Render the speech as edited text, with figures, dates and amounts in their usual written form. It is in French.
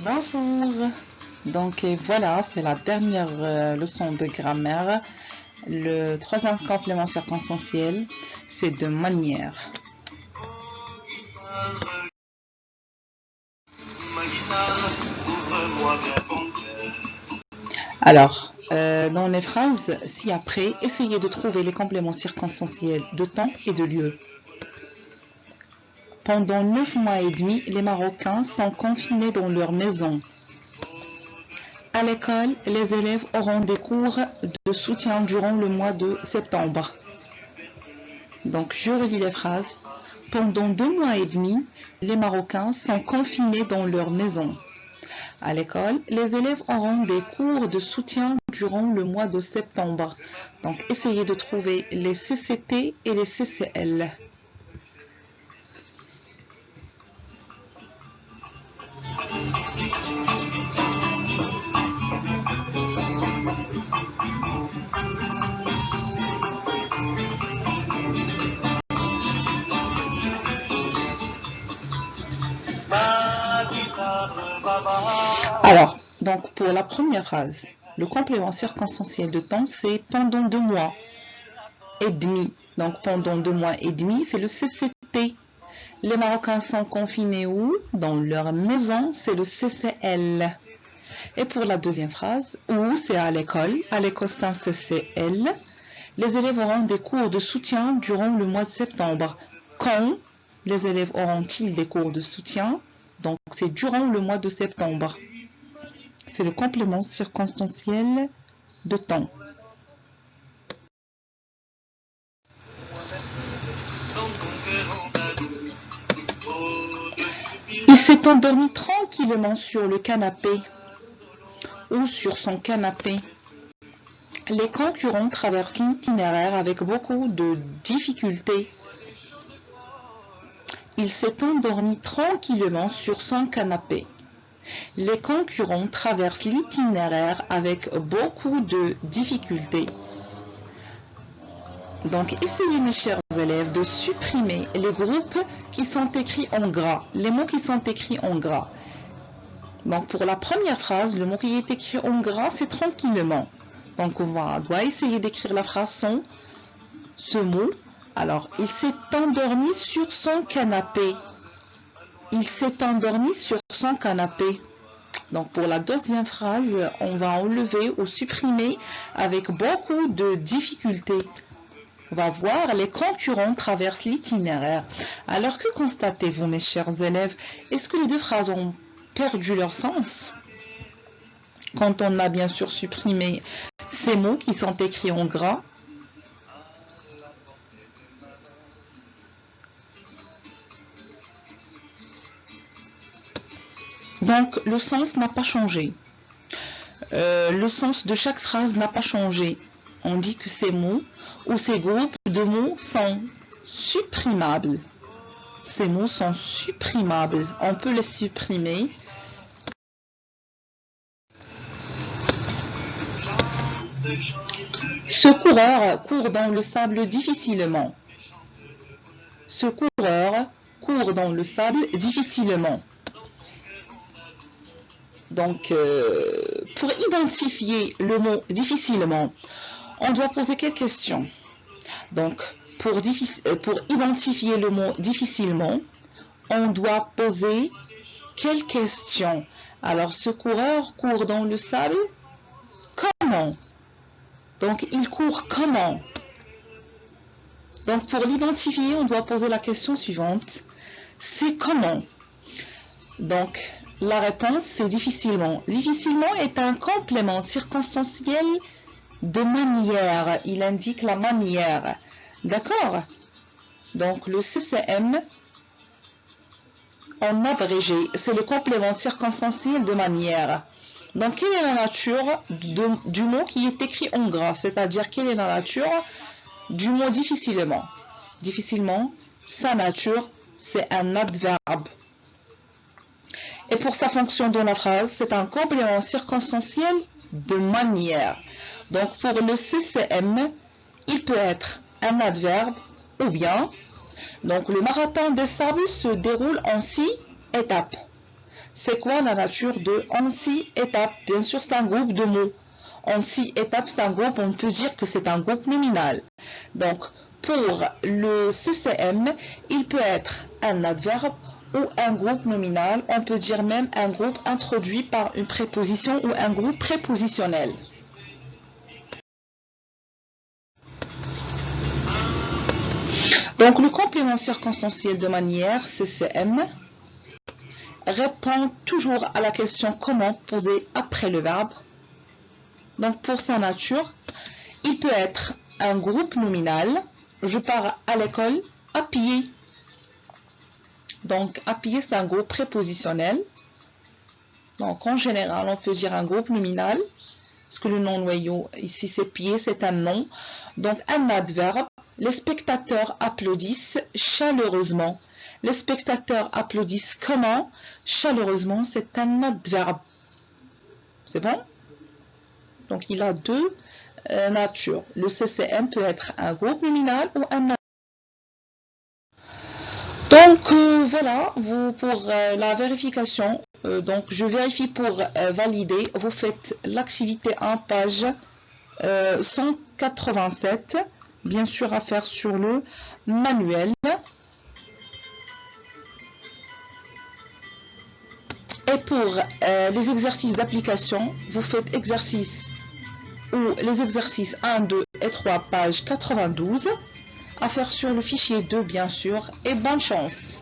Bonjour. Donc voilà, c'est la dernière leçon de grammaire. Le troisième complément circonstanciel, c'est de manière. Alors, dans les phrases ci-après, essayez de trouver les compléments circonstanciels de temps et de lieu. Pendant 9 mois et demi, les Marocains sont confinés dans leur maison. À l'école, les élèves auront des cours de soutien durant le mois de septembre. Donc, je relis les phrases. Pendant 2 mois et demi, les Marocains sont confinés dans leur maison. À l'école, les élèves auront des cours de soutien durant le mois de septembre. Donc, essayez de trouver les CCT et les CCL. Alors, donc pour la première phrase, le complément circonstanciel de temps, c'est pendant 2 mois et demi. Donc pendant 2 mois et demi, c'est le CCT. Les Marocains sont confinés où? Dans leur maison, c'est le CCL. Et pour la deuxième phrase, où c'est à l'école c'est un CCL. Les élèves auront des cours de soutien durant le mois de septembre. Quand les élèves auront-ils des cours de soutien? Donc c'est durant le mois de septembre. C'est le complément circonstanciel de temps. Il s'est endormi tranquillement sur le canapé ou sur son canapé. Les concurrents traversent l'itinéraire avec beaucoup de difficultés. Il s'est endormi tranquillement sur son canapé. Les concurrents traversent l'itinéraire avec beaucoup de difficultés. Donc, essayez, mes chers élèves, de supprimer les groupes qui sont écrits en gras, les mots qui sont écrits en gras. Donc, pour la première phrase, le mot qui est écrit en gras, c'est tranquillement. Donc, on doit essayer d'écrire la phrase sans ce mot. Alors, il s'est endormi sur son canapé. Il s'est endormi sur son canapé. Donc, pour la deuxième phrase, on va enlever ou supprimer avec beaucoup de difficultés. On va voir, les concurrents traversent l'itinéraire. Alors, que constatez-vous, mes chers élèves? Est-ce que les deux phrases ont perdu leur sens? Quand on a bien sûr supprimé ces mots qui sont écrits en gras. Donc, le sens n'a pas changé. Le sens de chaque phrase n'a pas changé. On dit que ces mots ou ces groupes de mots sont supprimables. Ces mots sont supprimables. On peut les supprimer. Ce coureur court dans le sable difficilement. Ce coureur court dans le sable difficilement. Donc, pour identifier le mot difficilement, on doit poser quelle question? Donc, pour identifier le mot difficilement, on doit poser quelle question? Alors, ce coureur court dans le sable. Comment? Donc, il court comment? Donc, pour l'identifier, on doit poser la question suivante. C'est comment? Donc, la réponse, c'est difficilement. Difficilement est un complément circonstanciel de manière. Il indique la manière. D'accord? Donc, le CCM, en abrégé, c'est le complément circonstanciel de manière. Donc, quelle est la nature du mot qui est écrit en gras? C'est-à-dire, quelle est la nature du mot difficilement? Difficilement, sa nature, c'est un adverbe. Et pour sa fonction dans la phrase, c'est un complément circonstanciel de manière. Donc, pour le CCM, il peut être un adverbe ou bien, donc le marathon des sables se déroule en 6 étapes. C'est quoi la nature de en 6 étapes? Bien sûr, c'est un groupe de mots. En 6 étapes, c'est un groupe, on peut dire que c'est un groupe nominal. Donc, pour le CCM, il peut être un adverbe ou un groupe nominal. On peut dire même un groupe introduit par une préposition ou un groupe prépositionnel. Donc, le complément circonstanciel de manière CCM répond toujours à la question comment posée après le verbe. Donc, pour sa nature, il peut être un groupe nominal. Je pars à l'école à pied. Donc, à pied, c'est un groupe prépositionnel. Donc, en général, on peut dire un groupe nominal. Parce que le nom noyau, ici, c'est pied, c'est un nom. Donc, un adverbe. Les spectateurs applaudissent chaleureusement. Les spectateurs applaudissent comment? Chaleureusement, c'est un adverbe. C'est bon? Donc, il a deux natures. Le CCM peut être un groupe nominal ou un adverbe. Donc, voilà, pour la vérification. Donc, je vérifie pour valider. Vous faites l'activité 1, page 187. Bien sûr, à faire sur le manuel. Et pour les exercices d'application, vous faites exercice ou les exercices 1, 2 et 3, page 92, à faire sur le fichier 2, bien sûr, et bonne chance.